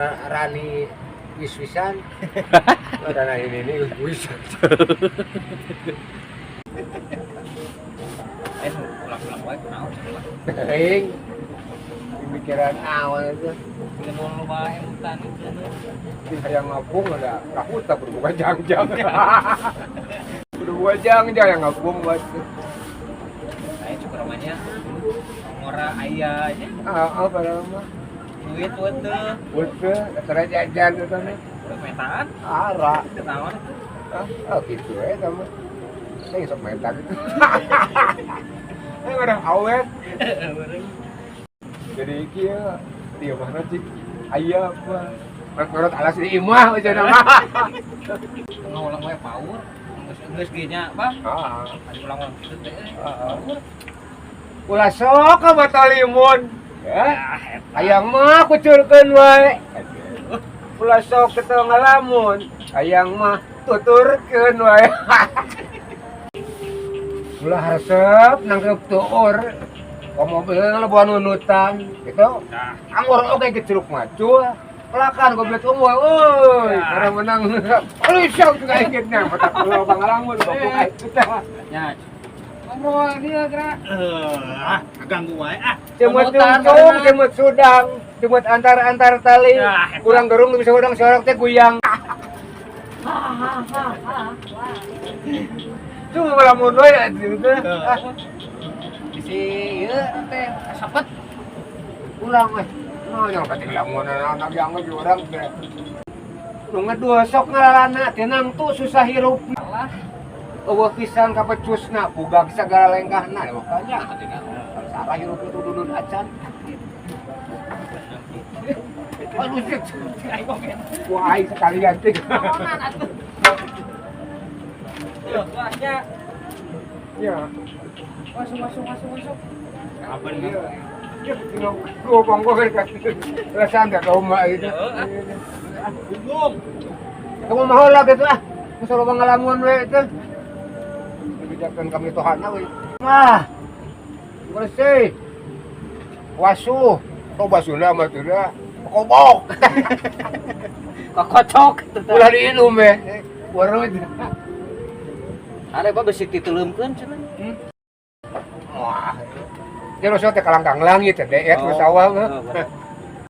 Rani wis-wisan. Ada ini wis. Pulang-pulang wae naon cenah. Aing pikiran awal itu. Dengan lu bae hutan itu. Yang ngapung ada kahuta berbuka jangjang. Berbuka jangjang yang ngapung buat. Saya juga namanya ngora aya aja. Apa nama? Duit teu. Betul, katanya jajan itu nih. Metaan. Ara. Ketahuan. Gitu sama. Saya sok metak itu. Orang awet. Jadi kia dia mana sih? Ayah apa? Menurut alas di imah macam nama. Ulang wae power. Geus ge nya, Bang. Adi ulang-ulang kitu teh. Ulah sok ka batalimun. Ya. Hayang mah kucurkeun wae. Ulah sok keteu ngalamun. Hayang mah tuturkeun wae. Ulah resep nangkep tuur. Mobil lebuan nunutan gitu. Anggur oke kecuruk macul. Pelakan goblok umur, woi, karena menang. Aduh, siap juga ingitnya, mata pulau pengalaman, bapak kita. Ya. Ngobrol dia kira. Ganggu wae Cemut tungtung, cemut sudang, cemut antar tali. Kurang gerung bisa udang seorang teh guyang. Cuma malah mundur ya gitu. Si ieu teh sapet. Ulang weh. Nah, yang penting lamun anak yang lagi orang teh. Nu ngedosok ngalalana teh nang tuh susah hirup. Alah. Eueuh pisan ka pecusna, bugag sagala lengkahna makanya salah hirup itu dudun acan. Aduh, wah, sekalian teh. Naonan atuh. Kelasnya. Ya. Masuk. Apa nih? Gua bongko kan perasaan dah kau mak itu. Bingung. Kamu mau lah gitu ah. Masalah pengalaman we itu. Kebijakan kami Tuhan we. Mah. Bersih. Wasuh. Coba Sunda mah tuh dah. Kobok. Kokocok. Ulah diinum we. Warut. Ada apa besi diteleumkeun cenah? Wah. Dia rasa teh kalangkang langit teh, sawah mah.